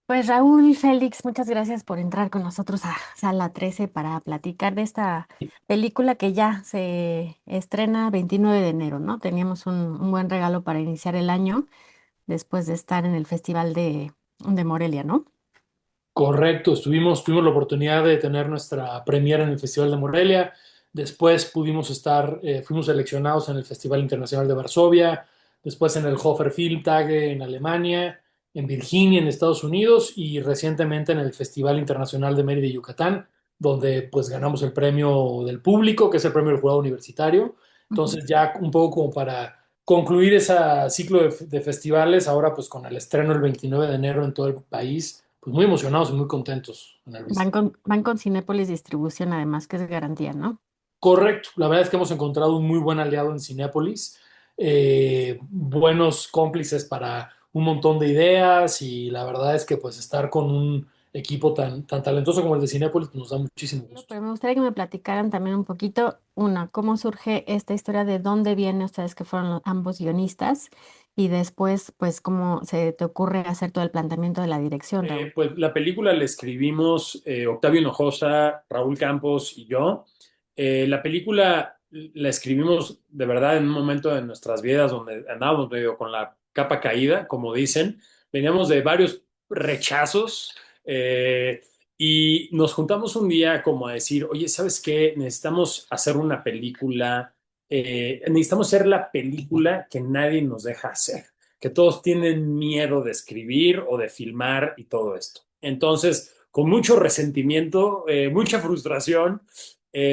Pues Raúl Félix, muchas gracias por entrar con nosotros a Sala 13 para platicar de esta película que ya se estrena 29 de enero, ¿no? Teníamos un buen regalo para iniciar el año después de estar en el Festival de Morelia, ¿no? Correcto, tuvimos la oportunidad de tener nuestra premiera en el Festival de Morelia. Después fuimos seleccionados en el Festival Internacional de Varsovia, después en el Hofer Filmtage en Alemania, en Virginia, en Estados Unidos, y recientemente en el Festival Internacional de Mérida y Yucatán, donde pues ganamos el premio del público, que es el premio del jurado universitario. Ujú. Entonces ya un poco como para concluir ese ciclo de festivales, ahora pues con el estreno el 29 de enero en todo el país, pues muy emocionados y muy contentos, Ana Luisa. Van con Cinépolis Distribución, además, que es garantía, ¿no? Correcto, la verdad es que hemos encontrado un muy buen aliado en Cinépolis, buenos cómplices para un montón de ideas, y la verdad es que pues estar con un equipo tan talentoso como el de Cinépolis nos da muchísimo No, gusto. pero me gustaría que me platicaran también un poquito, cómo surge esta historia, de dónde vienen ustedes que fueron ambos guionistas y después, pues, cómo se te ocurre hacer todo el planteamiento de la dirección, Raúl. Pues la película la escribimos Octavio Hinojosa, Raúl Campos y yo. La película la escribimos de verdad en un momento de nuestras vidas donde andábamos medio con la capa caída, como dicen. Veníamos de varios rechazos, y nos juntamos un día como a decir, oye, ¿sabes qué? Necesitamos hacer una película, necesitamos ser la película que nadie nos deja hacer, que todos tienen miedo de escribir o de filmar y todo esto. Entonces, con mucho resentimiento, mucha frustración,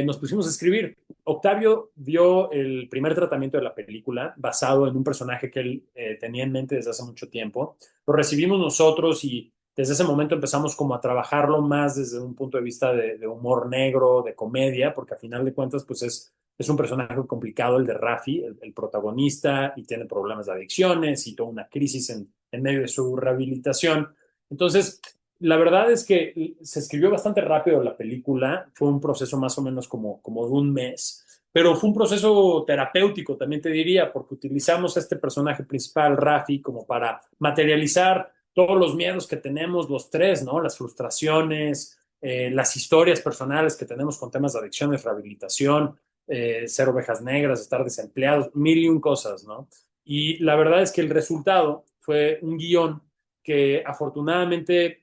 nos pusimos a escribir. Octavio dio el primer tratamiento de la película basado en un personaje que él tenía en mente desde hace mucho tiempo. Lo recibimos nosotros y desde ese momento empezamos como a trabajarlo más desde un punto de vista de humor negro, de comedia, porque a final de cuentas pues es un personaje complicado el de Rafi, el protagonista, y tiene problemas de adicciones y toda una crisis en medio de su rehabilitación. Entonces, la verdad es que se escribió bastante rápido la película, fue un proceso más o menos como de un mes, pero fue un proceso terapéutico, también te diría, porque utilizamos a este personaje principal, Rafi, como para materializar todos los miedos que tenemos los tres, ¿no? Las frustraciones, las historias personales que tenemos con temas de adicciones, rehabilitación, ser ovejas negras, estar desempleados, mil y un cosas, ¿no? Y la verdad es que el resultado fue un guión que afortunadamente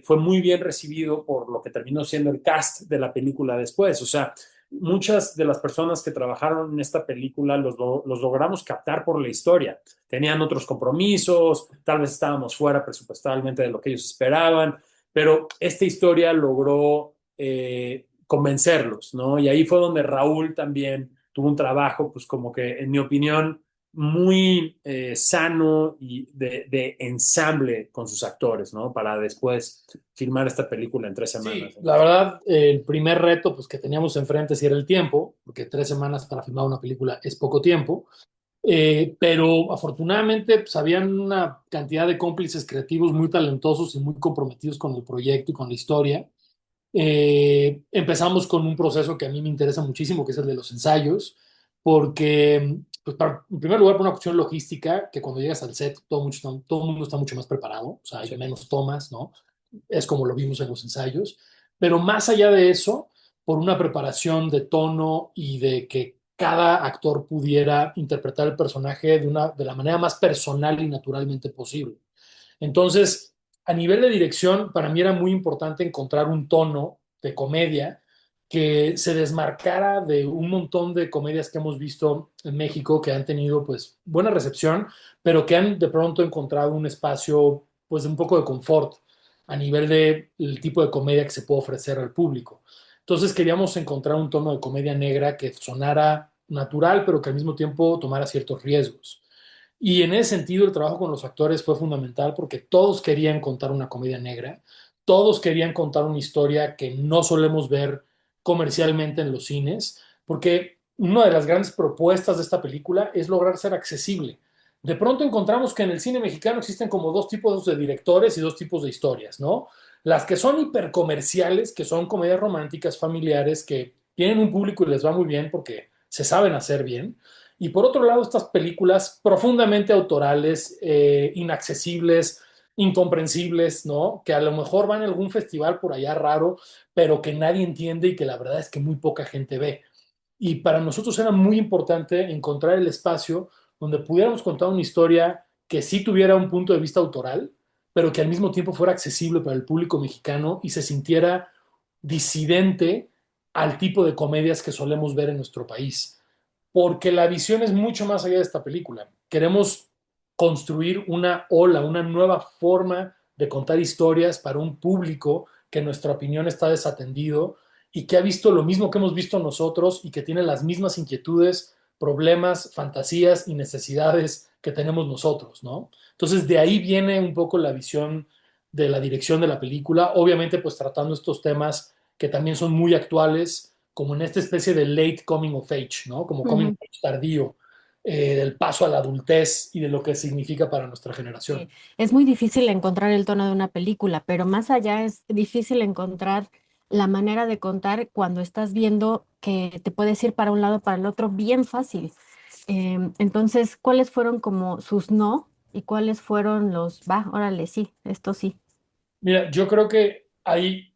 fue muy bien recibido por lo que terminó siendo el cast de la película después. O sea, muchas de las personas que trabajaron en esta película los logramos captar por la historia. Tenían otros compromisos, tal vez estábamos fuera presupuestalmente de lo que ellos esperaban, pero esta historia logró convencerlos, ¿no? Y ahí fue donde Raúl también tuvo un trabajo, pues como que, en mi opinión, muy sano y de ensamble con sus actores, ¿no? Para después filmar esta película en 3 semanas. Sí, la verdad, el primer reto pues, que teníamos enfrente sí era el tiempo, porque 3 semanas para filmar una película es poco tiempo. Pero afortunadamente pues, habían una cantidad de cómplices creativos muy talentosos y muy comprometidos con el proyecto y con la historia. Empezamos con un proceso que a mí me interesa muchísimo, que es el de los ensayos, porque, pues, en primer lugar, por una cuestión logística, que cuando llegas al set todo el mundo está mucho más preparado, o sea, hay menos tomas, ¿no? Es como lo vimos en los ensayos, pero más allá de eso, por una preparación de tono y de que cada actor pudiera interpretar el personaje de la manera más personal y naturalmente posible. Entonces, a nivel de dirección, para mí era muy importante encontrar un tono de comedia que se desmarcara de un montón de comedias que hemos visto en México que han tenido pues buena recepción, pero que han de pronto encontrado un espacio pues de un poco de confort a nivel de el tipo de comedia que se puede ofrecer al público. Entonces queríamos encontrar un tono de comedia negra que sonara natural, pero que al mismo tiempo tomara ciertos riesgos. Y en ese sentido, el trabajo con los actores fue fundamental porque todos querían contar una comedia negra, todos querían contar una historia que no solemos ver comercialmente en los cines, porque una de las grandes propuestas de esta película es lograr ser accesible. De pronto encontramos que en el cine mexicano existen como dos tipos de directores y dos tipos de historias, ¿no? Las que son hipercomerciales, que son comedias románticas, familiares, que tienen un público y les va muy bien porque se saben hacer bien. Y por otro lado, estas películas profundamente autorales, inaccesibles, incomprensibles, ¿no? Que a lo mejor van a algún festival por allá raro, pero que nadie entiende y que la verdad es que muy poca gente ve. Y para nosotros era muy importante encontrar el espacio donde pudiéramos contar una historia que sí tuviera un punto de vista autoral, pero que al mismo tiempo fuera accesible para el público mexicano y se sintiera disidente al tipo de comedias que solemos ver en nuestro país. Porque la visión es mucho más allá de esta película. Queremos construir una ola, una nueva forma de contar historias para un público que en nuestra opinión está desatendido y que ha visto lo mismo que hemos visto nosotros y que tiene las mismas inquietudes, problemas, fantasías y necesidades que tenemos nosotros, ¿no? Entonces de ahí viene un poco la visión de la dirección de la película, obviamente pues tratando estos temas que también son muy actuales, como en esta especie de late coming of age, ¿no? Como coming of Ujú. age tardío, del paso a la adultez y de lo que significa para nuestra Sí, generación. es muy difícil encontrar el tono de una película, pero más allá es difícil encontrar la manera de contar cuando estás viendo que te puedes ir para un lado, para el otro, bien fácil. Entonces, ¿cuáles fueron como sus no y cuáles fueron los, va, órale, sí, esto sí? Mira, yo creo que hay,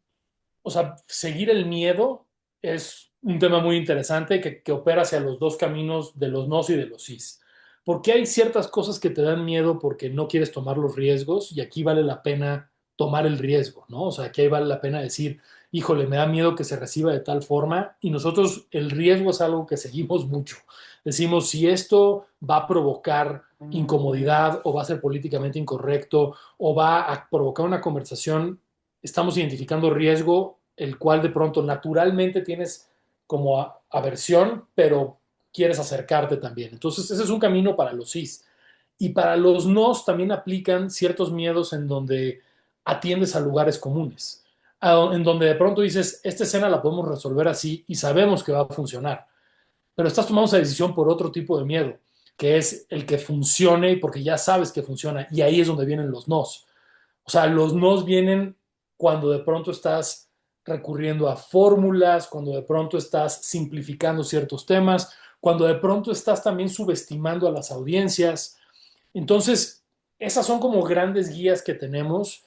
o sea, seguir el miedo es un tema muy interesante que opera hacia los dos caminos de los nos y de los sís. Porque hay ciertas cosas que te dan miedo porque no quieres tomar los riesgos y aquí vale la pena tomar el riesgo, ¿no? O sea, aquí vale la pena decir, híjole, me da miedo que se reciba de tal forma y nosotros el riesgo es algo que seguimos mucho. Decimos, si esto va a provocar incomodidad o va a ser políticamente incorrecto o va a provocar una conversación, estamos identificando riesgo, el cual de pronto naturalmente tienes como aversión, pero quieres acercarte también. Entonces, ese es un camino para los sís. Y para los nos también aplican ciertos miedos en donde atiendes a lugares comunes, en donde de pronto dices, esta escena la podemos resolver así y sabemos que va a funcionar, pero estás tomando esa decisión por otro tipo de miedo, que es el que funcione porque ya sabes que funciona y ahí es donde vienen los nos. O sea, los nos vienen cuando de pronto estás recurriendo a fórmulas, cuando de pronto estás simplificando ciertos temas, cuando de pronto estás también subestimando a las audiencias. Entonces, esas son como grandes guías que tenemos,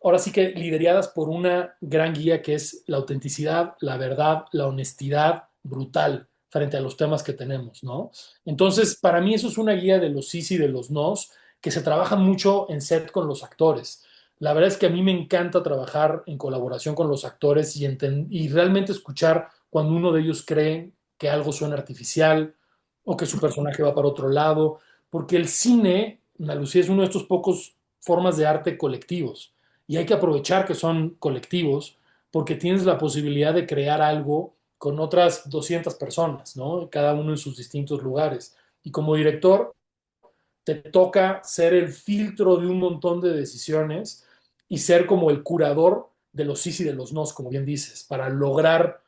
ahora sí que lideradas por una gran guía que es la autenticidad, la verdad, la honestidad brutal frente a los temas que tenemos, ¿no? Entonces, para mí eso es una guía de los sís y de los nos que se trabaja mucho en set con los actores. La verdad es que a mí me encanta trabajar en colaboración con los actores y realmente escuchar cuando uno de ellos cree que algo suena artificial o que su personaje va para otro lado, porque el cine, Ana Lucía, es uno de estos pocos formas de arte colectivos y hay que aprovechar que son colectivos porque tienes la posibilidad de crear algo con otras 200 personas, ¿no? Cada uno en sus distintos lugares. Y como director, te toca ser el filtro de un montón de decisiones y ser como el curador de los sís y de los nos, como bien dices, para lograr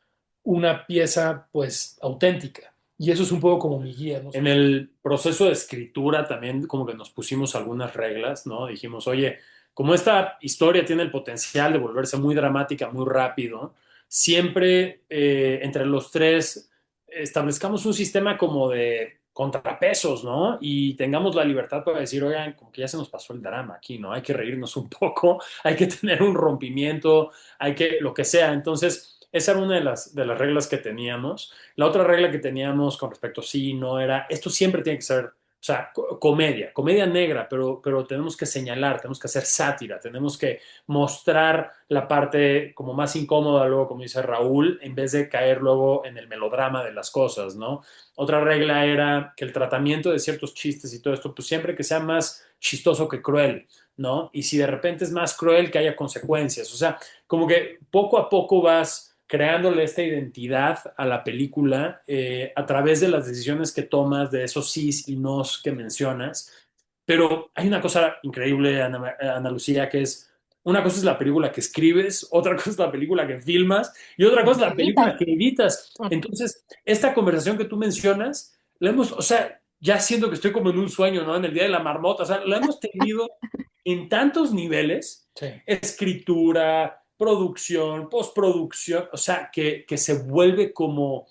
una pieza pues auténtica. Y eso es un poco como mi guía, ¿no? En el proceso de escritura también como que nos pusimos algunas reglas, ¿no? Dijimos, oye, como esta historia tiene el potencial de volverse muy dramática muy rápido, siempre entre los tres establezcamos un sistema como de contrapesos, ¿no? Y tengamos la libertad para decir, oigan, como que ya se nos pasó el drama aquí, ¿no? Hay que reírnos un poco, hay que tener un rompimiento, hay que, lo que sea. Entonces, esa era una de las reglas que teníamos. La otra regla que teníamos con respecto, sí, no era, esto siempre tiene que ser, o sea, comedia negra, pero tenemos que señalar, tenemos que hacer sátira, tenemos que mostrar la parte como más incómoda, luego, como dice Raúl, en vez de caer luego en el melodrama de las cosas, ¿no? Otra regla era que el tratamiento de ciertos chistes y todo esto, pues siempre que sea más chistoso que cruel, ¿no? Y si de repente es más cruel, que haya consecuencias. O sea, como que poco a poco vas creándole esta identidad a la película a través de las decisiones que tomas, de esos sís y nos que mencionas. Pero hay una cosa increíble, Ana Lucía, que es, una cosa es la película que escribes, otra cosa es la película que filmas y otra cosa es la película Evita. que editas. Entonces, esta conversación que tú mencionas, la hemos, o sea, ya siento que estoy como en un sueño, ¿no? En el Día de la Marmota, o sea, la hemos tenido en tantos niveles, Sí. escritura, producción, postproducción, o sea, que se vuelve como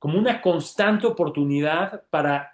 una constante oportunidad para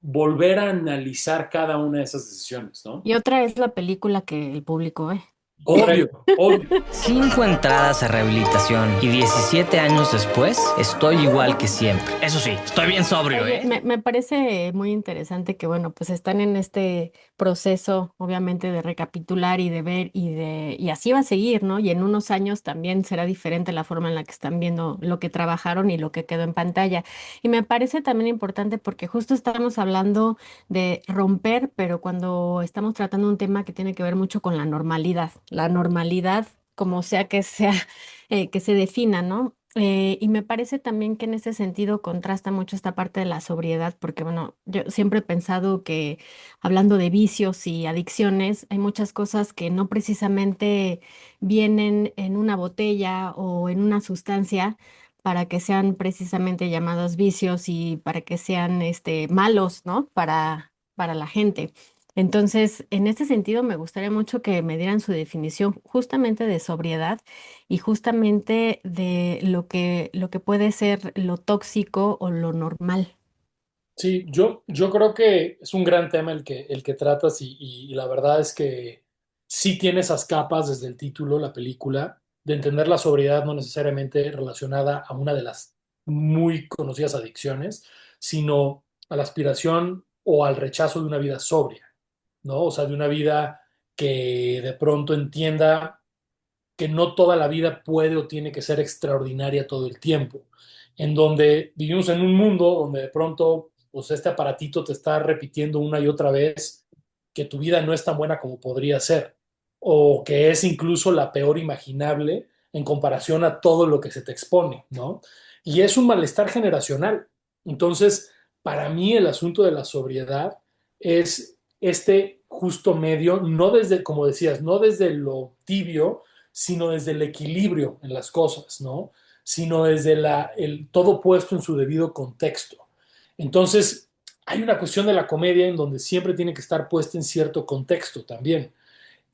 volver a analizar cada una de esas decisiones, ¿no? Y otra es la película que el público ve. Obvio, obvio. 5 entradas a rehabilitación y 17 años después estoy igual que siempre. Eso sí, estoy bien sobrio, Oye, ¿eh? me parece muy interesante que, bueno, pues están en este proceso, obviamente, de recapitular y de ver y así va a seguir, ¿no? Y en unos años también será diferente la forma en la que están viendo lo que trabajaron y lo que quedó en pantalla. Y me parece también importante porque justo estamos hablando de romper, pero cuando estamos tratando un tema que tiene que ver mucho con la normalidad, como sea, que se defina, ¿no? Y me parece también que en ese sentido contrasta mucho esta parte de la sobriedad, porque bueno, yo siempre he pensado que hablando de vicios y adicciones, hay muchas cosas que no precisamente vienen en una botella o en una sustancia para que sean precisamente llamados vicios y para que sean malos, ¿no? Para la gente. Entonces, en ese sentido, me gustaría mucho que me dieran su definición justamente de sobriedad y justamente de lo que puede ser lo tóxico o lo normal. Sí, yo creo que es un gran tema el que tratas y la verdad es que sí tiene esas capas desde el título, la película, de entender la sobriedad no necesariamente relacionada a una de las muy conocidas adicciones, sino a la aspiración o al rechazo de una vida sobria, ¿no? O sea, de una vida que de pronto entienda que no toda la vida puede o tiene que ser extraordinaria todo el tiempo, en donde vivimos en un mundo donde de pronto pues este aparatito te está repitiendo una y otra vez que tu vida no es tan buena como podría ser, o que es incluso la peor imaginable en comparación a todo lo que se te expone, ¿no? Y es un malestar generacional. Entonces, para mí el asunto de la sobriedad es este justo medio, no desde, como decías, no desde lo tibio, sino desde el equilibrio en las cosas, ¿no? Sino desde el todo puesto en su debido contexto. Entonces, hay una cuestión de la comedia en donde siempre tiene que estar puesta en cierto contexto también.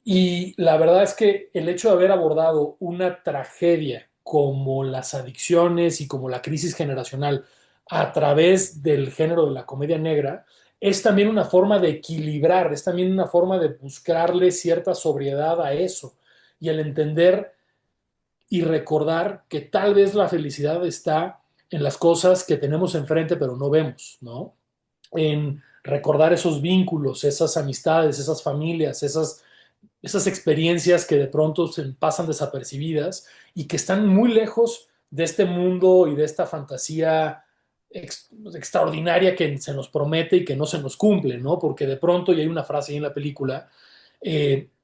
Y la verdad es que el hecho de haber abordado una tragedia como las adicciones y como la crisis generacional a través del género de la comedia negra es también una forma de equilibrar, es también una forma de buscarle cierta sobriedad a eso y el entender y recordar que tal vez la felicidad está en las cosas que tenemos enfrente pero no vemos, ¿no? En recordar esos vínculos, esas amistades, esas familias, esas experiencias que de pronto se pasan desapercibidas y que están muy lejos de este mundo y de esta fantasía extraordinaria que se nos promete y que no se nos cumple, ¿no? Porque de pronto, y hay una frase ahí en la película,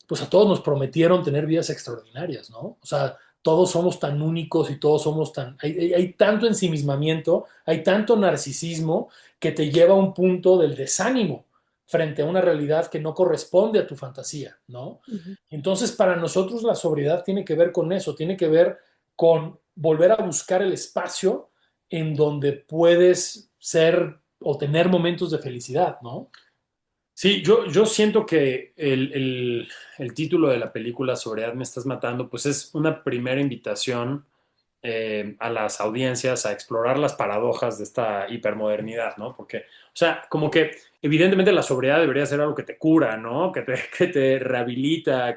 pues a todos nos prometieron tener vidas extraordinarias, ¿no? O sea, todos somos tan únicos y todos somos tan... Hay tanto ensimismamiento, hay tanto narcisismo que te lleva a un punto del desánimo frente a una realidad que no corresponde a tu fantasía, ¿no? Ujú. Entonces, para nosotros la sobriedad tiene que ver con eso, tiene que ver con volver a buscar el espacio en donde puedes ser o tener momentos de felicidad, ¿no? Sí, yo siento que el título de la película Sobriedad me estás matando, pues es una primera invitación a las audiencias a explorar las paradojas de esta hipermodernidad, ¿no? Porque, o sea, como que evidentemente la sobriedad debería ser algo que te cura, ¿no? Que te rehabilita,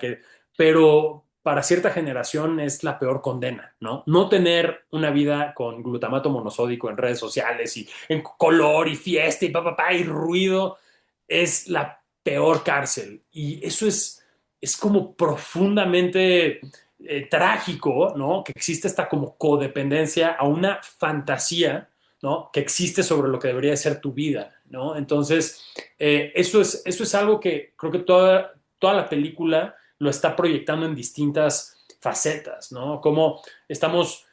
pero para cierta generación es la peor condena, ¿no? No tener una vida con glutamato monosódico en redes sociales y en color y fiesta y papá y ruido es la peor cárcel. Y eso es como profundamente trágico, ¿no? Que existe esta como codependencia a una fantasía, ¿no? Que existe sobre lo que debería ser tu vida, ¿no? Entonces, eso es algo que creo que toda la película lo está proyectando en distintas facetas, ¿no? Como estamos,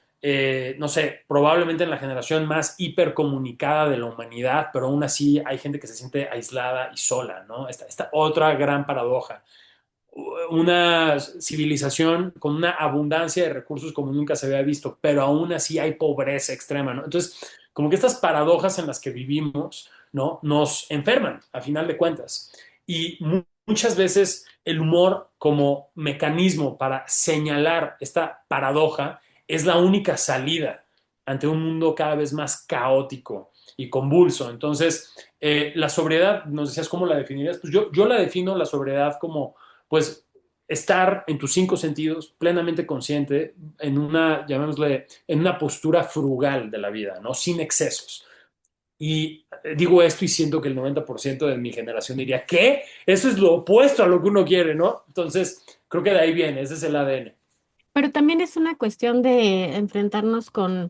no sé, probablemente en la generación más hipercomunicada de la humanidad, pero aún así hay gente que se siente aislada y sola, ¿no? Esta otra gran paradoja, una civilización con una abundancia de recursos como nunca se había visto, pero aún así hay pobreza extrema, ¿no? Entonces, como que estas paradojas en las que vivimos, ¿no? Nos enferman, a final de cuentas. Y muchas veces el humor como mecanismo para señalar esta paradoja es la única salida ante un mundo cada vez más caótico y convulso. Entonces, la sobriedad, nos decías cómo la definirías, pues yo la defino la sobriedad como, pues, estar en tus cinco sentidos, plenamente consciente, en una, llamémosle, en una postura frugal de la vida, ¿no? Sin excesos. Y digo esto y siento que el 90% de mi generación diría, ¿qué? Eso es lo opuesto a lo que uno quiere, ¿no? Entonces, creo que de ahí viene, ese es el ADN. Pero también es una cuestión de enfrentarnos con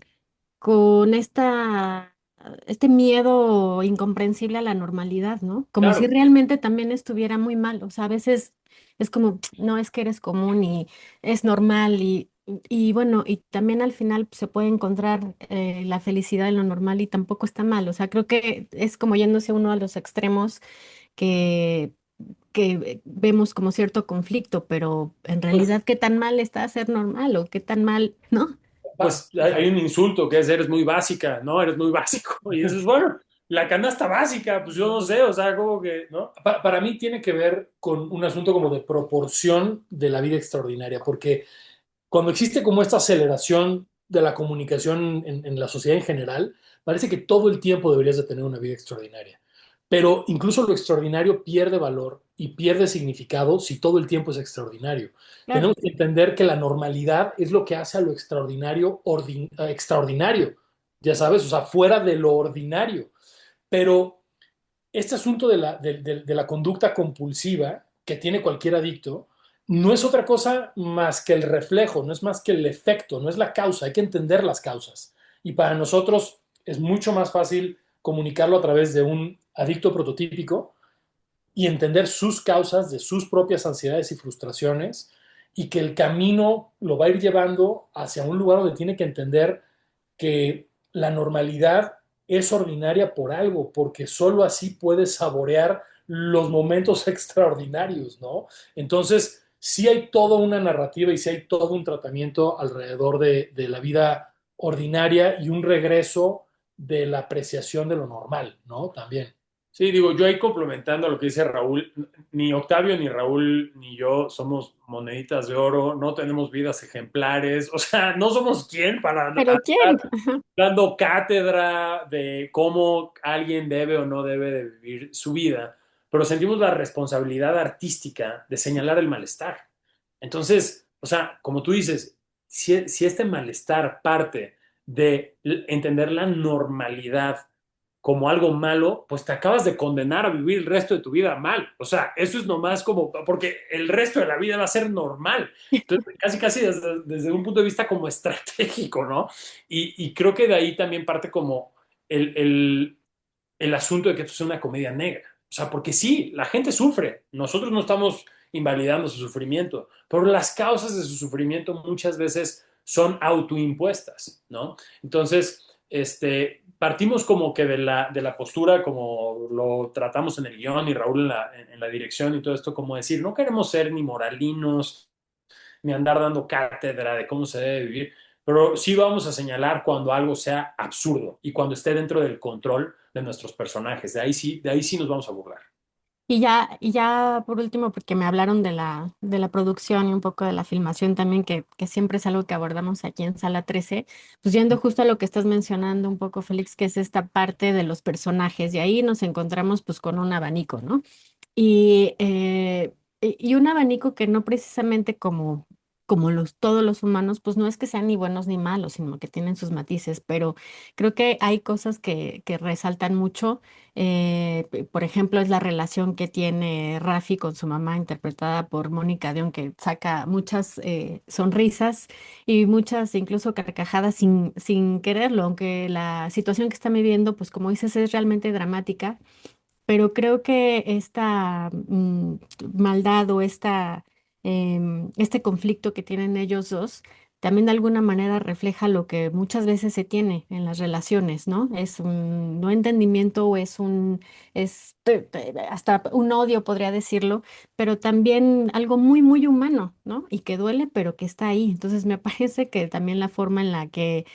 este miedo incomprensible a la normalidad, ¿no? Como si Claro, realmente también estuviera muy mal. O sea, a veces es como, no es que eres común y es normal y bueno, y también al final se puede encontrar la felicidad en lo normal y tampoco está mal. O sea, creo que es como yéndose uno a los extremos que, que vemos como cierto conflicto, pero en pues, realidad, ¿qué tan mal está ser normal o qué tan mal, ¿no? pues hay un insulto que es, eres muy básica, ¿no? Eres muy básico. Y dices, bueno, la canasta básica, pues yo no sé, o sea, como que, ¿no? Para mí tiene que ver con un asunto como de proporción de la vida extraordinaria, porque cuando existe como esta aceleración de la comunicación en la sociedad en general, parece que todo el tiempo deberías de tener una vida extraordinaria. Pero incluso lo extraordinario pierde valor y pierde significado si todo el tiempo es extraordinario. Claro. Tenemos que entender que la normalidad es lo que hace a lo extraordinario extraordinario, ya sabes, o sea, fuera de lo ordinario. Pero este asunto de la conducta compulsiva que tiene cualquier adicto no es otra cosa más que el reflejo, no es más que el efecto, no es la causa, hay que entender las causas. Y para nosotros es mucho más fácil comunicarlo a través de un adicto prototípico y entender sus causas de sus propias ansiedades y frustraciones y que el camino lo va a ir llevando hacia un lugar donde tiene que entender que la normalidad es ordinaria por algo, porque solo así puedes saborear los momentos extraordinarios, ¿no? Entonces, sí hay toda una narrativa y sí hay todo un tratamiento alrededor de la vida ordinaria y un regreso de la apreciación de lo normal, ¿no? También. Sí, digo, yo ahí complementando a lo que dice Raúl, ni Octavio, ni Raúl, ni yo somos moneditas de oro, no tenemos vidas ejemplares, o sea, no somos quien para ¿Pero quién? estar dando cátedra de cómo alguien debe o no debe de vivir su vida, pero sentimos la responsabilidad artística de señalar el malestar. Entonces, o sea, como tú dices, si este malestar parte de entender la normalidad como algo malo, pues te acabas de condenar a vivir el resto de tu vida mal. O sea, eso es nomás como, porque el resto de la vida va a ser normal. Entonces, casi desde un punto de vista como estratégico, ¿no? Y creo que de ahí también parte como el, el, el asunto de que esto es una comedia negra. O sea, porque sí, la gente sufre. Nosotros no estamos invalidando su sufrimiento, pero las causas de su sufrimiento muchas veces son autoimpuestas, ¿no? Entonces, partimos como que de la postura, como lo tratamos en el guión y Raúl en la dirección y todo esto, como decir, no queremos ser ni moralinos, ni andar dando cátedra de cómo se debe vivir, pero sí vamos a señalar cuando algo sea absurdo y cuando esté dentro del control de nuestros personajes. De ahí sí nos vamos a burlar. Y ya por último, porque me hablaron de la producción y un poco de la filmación también, que siempre es algo que abordamos aquí en Sala 13, pues yendo justo a lo que estás mencionando un poco, Félix, que es esta parte de los personajes, y ahí nos encontramos pues con un abanico, ¿no? Y un abanico que no precisamente como todos los humanos, pues no es que sean ni buenos ni malos, sino que tienen sus matices, pero creo que hay cosas que resaltan mucho. Por ejemplo, es la relación que tiene Rafi con su mamá, interpretada por Mónica Dion, que saca muchas sonrisas y muchas incluso carcajadas sin quererlo, aunque la situación que están viviendo, pues como dices, es realmente dramática, pero creo que esta maldad o este conflicto que tienen ellos dos también de alguna manera refleja lo que muchas veces se tiene en las relaciones, ¿no? Es un no entendimiento o hasta un odio, podría decirlo, pero también algo muy, muy humano, ¿no? Y que duele, pero que está ahí. Entonces me parece que también la forma en la que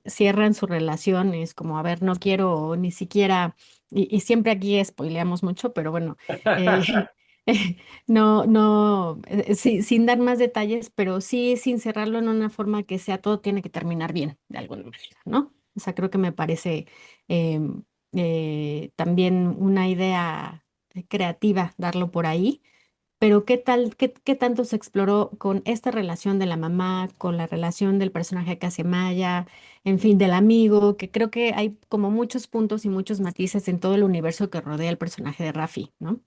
cierran su relación es como, a ver, no quiero ni siquiera y siempre aquí spoileamos mucho, pero bueno, eh, no, no, sin dar más detalles, pero sí sin cerrarlo en una forma que sea todo tiene que terminar bien, de alguna manera, ¿no? O sea, creo que me parece em, también una idea creativa darlo por ahí. Pero ¿qué tal, qué tanto se exploró con esta relación de la mamá, con la relación del personaje que hace Maya, en fin, del amigo, que creo que hay como muchos puntos y muchos matices en todo el universo que rodea el personaje de Rafi, ¿no?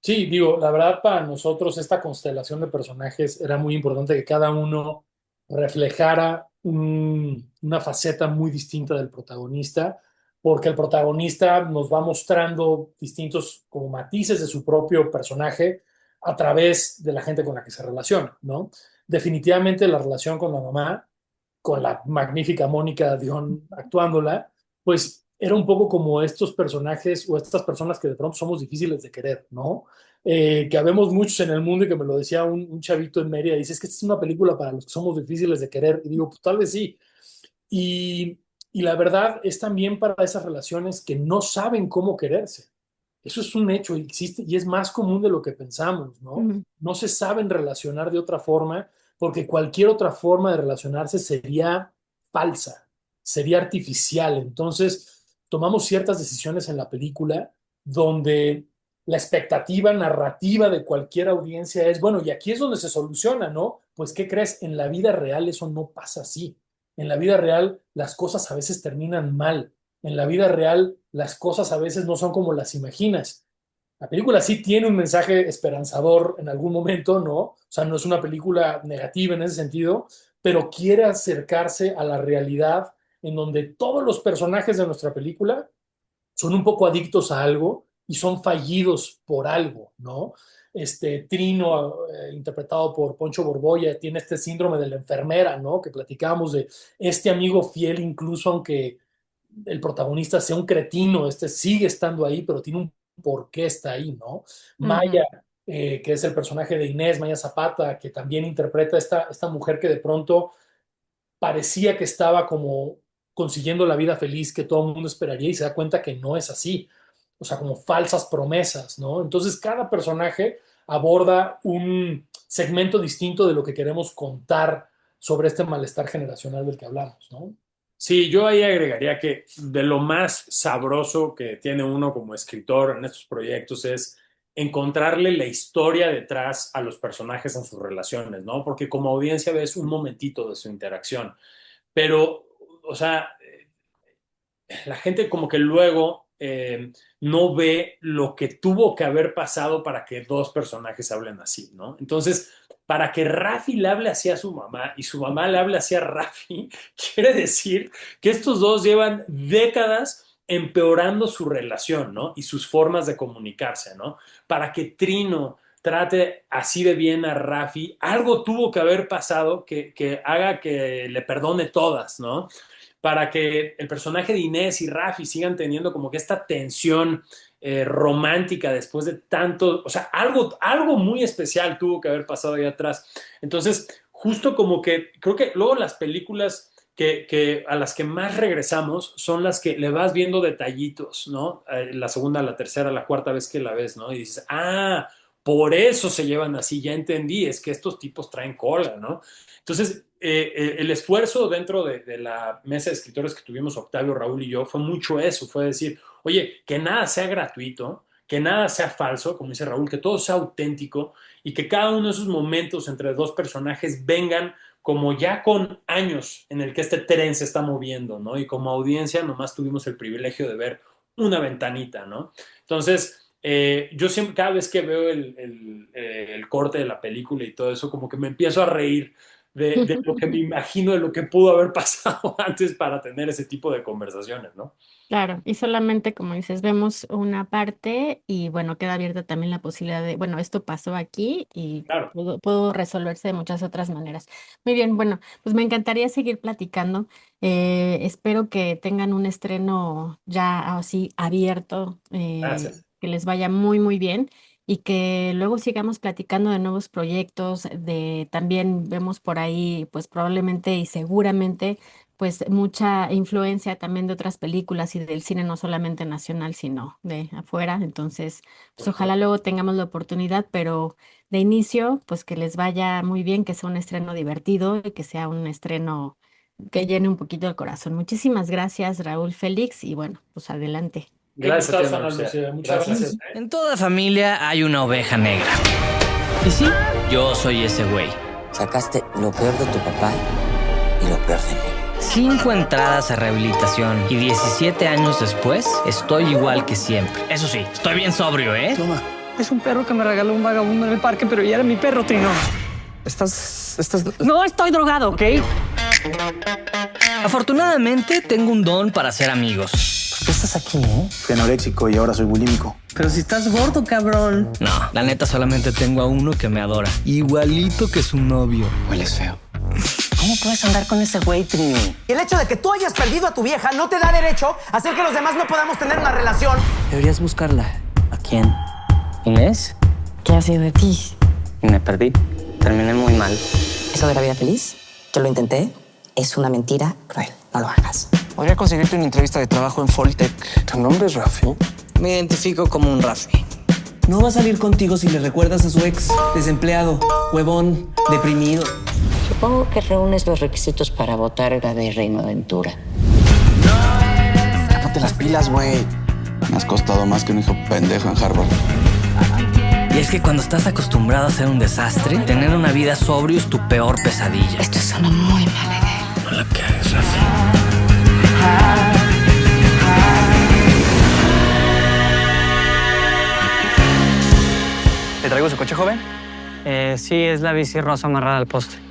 Sí, digo, la verdad para nosotros esta constelación de personajes era muy importante que cada uno reflejara una faceta muy distinta del protagonista, porque el protagonista nos va mostrando distintos como matices de su propio personaje a través de la gente con la que se relaciona, ¿no? Definitivamente la relación con la mamá, con la magnífica Mónica Dion actuándola, pues era un poco como estos personajes o estas personas que de pronto somos difíciles de querer, ¿no? Que habemos muchos en el mundo y que me lo decía un chavito en Mérida, dice, es que esta es una película para los que somos difíciles de querer. Y digo, pues tal vez sí. Y la verdad es también para esas relaciones que no saben cómo quererse. Eso es un hecho, existe y es más común de lo que pensamos, ¿no? Ujú, No se saben relacionar de otra forma porque cualquier otra forma de relacionarse sería falsa, sería artificial. Entonces, tomamos ciertas decisiones en la película donde la expectativa narrativa de cualquier audiencia es, bueno, y aquí es donde se soluciona, ¿no? Pues, ¿qué crees? En la vida real eso no pasa así. En la vida real las cosas a veces terminan mal. En la vida real las cosas a veces no son como las imaginas. La película sí tiene un mensaje esperanzador en algún momento, ¿no? O sea, no es una película negativa en ese sentido, pero quiere acercarse a la realidad en donde todos los personajes de nuestra película son un poco adictos a algo y son fallidos por algo, ¿no? Trino, interpretado por Poncho Borbolla, tiene este síndrome de la enfermera, ¿no? Que platicábamos de este amigo fiel, incluso aunque el protagonista sea un cretino, sigue estando ahí, pero tiene un por qué está ahí, ¿no? ujú, Maya, que es el personaje de Inés, Maya Zapata, que también interpreta esta mujer que de pronto parecía que estaba como consiguiendo la vida feliz que todo el mundo esperaría y se da cuenta que no es así. O sea, como falsas promesas, ¿no? Entonces, cada personaje aborda un segmento distinto de lo que queremos contar sobre este malestar generacional del que hablamos, ¿no? Sí, yo ahí agregaría que de lo más sabroso que tiene uno como escritor en estos proyectos es encontrarle la historia detrás a los personajes en sus relaciones, ¿no? Porque como audiencia ves un momentito de su interacción, pero, o sea, la gente como que luego no ve lo que tuvo que haber pasado para que dos personajes hablen así, ¿no? Entonces, para que Rafi le hable así a su mamá y su mamá le hable así a Rafi, quiere decir que estos dos llevan décadas empeorando su relación, ¿no? Y sus formas de comunicarse, ¿no? Para que Trino trate así de bien a Rafi, algo tuvo que haber pasado que haga que le perdone todas, ¿no? Para que el personaje de Inés y Rafi sigan teniendo como que esta tensión romántica después de tanto, o sea, algo muy especial tuvo que haber pasado ahí atrás. Entonces, justo como que creo que luego las películas a las que más regresamos son las que le vas viendo detallitos, ¿no? La segunda, la tercera, la cuarta vez que la ves, ¿no? Y dices, ah, por eso se llevan así, ya entendí, es que estos tipos traen cola, ¿no? Entonces, el esfuerzo dentro de la mesa de escritores que tuvimos Octavio, Raúl y yo fue mucho eso, fue decir, oye, que nada sea gratuito, que nada sea falso, como dice Raúl, que todo sea auténtico y que cada uno de esos momentos entre dos personajes vengan como ya con años en el que este tren se está moviendo, ¿no? Y como audiencia nomás tuvimos el privilegio de ver una ventanita, ¿no? Entonces, yo siempre, cada vez que veo el corte de la película y todo eso, como que me empiezo a reír de lo que me imagino de lo que pudo haber pasado antes para tener ese tipo de conversaciones, ¿no? claro, y solamente como dices, vemos una parte y bueno, queda abierta también la posibilidad de, bueno, esto pasó aquí y Claro. pudo resolverse de muchas otras maneras. Muy bien, bueno, pues me encantaría seguir platicando. Espero que tengan un estreno ya así abierto, Gracias. que les vaya muy, muy bien. Y que luego sigamos platicando de nuevos proyectos, de también vemos por ahí, pues probablemente y seguramente pues mucha influencia también de otras películas y del cine no solamente nacional, sino de afuera. Entonces, pues Por ojalá supuesto. luego tengamos la oportunidad, pero de inicio, pues que les vaya muy bien, que sea un estreno divertido y que sea un estreno que llene un poquito el corazón. Muchísimas gracias, Raúl Félix, y bueno, pues adelante. Gracias a ti, Qué Ana gustazo, Lucía. Ana Lucía. Muchas gracias. En toda familia hay una oveja negra. Y sí, yo soy ese güey. Sacaste lo peor de tu papá y lo peor de mí. 5 entradas a rehabilitación y 17 años después estoy igual que siempre. Eso sí, estoy bien sobrio, ¿eh? Toma. Es un perro que me regaló un vagabundo en el parque, pero ya era mi perro, Trino. Estás... No estoy drogado, ¿ok? Afortunadamente tengo un don para hacer amigos. ¿Por qué estás aquí, Fui anoréxico y ahora soy bulímico. Pero si estás gordo, cabrón. No, la neta solamente tengo a uno que me adora. Igualito que su novio. Hueles feo. ¿Cómo puedes andar con ese güey, Trino? Y el hecho de que tú hayas perdido a tu vieja no te da derecho a hacer que los demás no podamos tener una relación. Deberías buscarla. ¿A quién? ¿Inés? ¿Qué ha sido de ti? Me perdí. Terminé muy mal. Eso de la vida feliz, yo lo intenté, es una mentira cruel. No lo hagas. Podría conseguirte una entrevista de trabajo en Foltec. ¿Tu nombre es Rafi? Me identifico como un Rafi. No va a salir contigo si le recuerdas a su ex, desempleado, huevón, deprimido. Supongo que reúnes los requisitos para votar la de Reino Aventura. Cápate las pilas, güey. Me has costado más que un hijo pendejo en Harvard. Y es que cuando estás acostumbrado a ser un desastre, tener una vida sobrio es tu peor pesadilla. Esto es una muy mala idea. No la cagues, Rafi. ¿Te traigo su coche, joven? Sí, es la bici rosa amarrada al poste.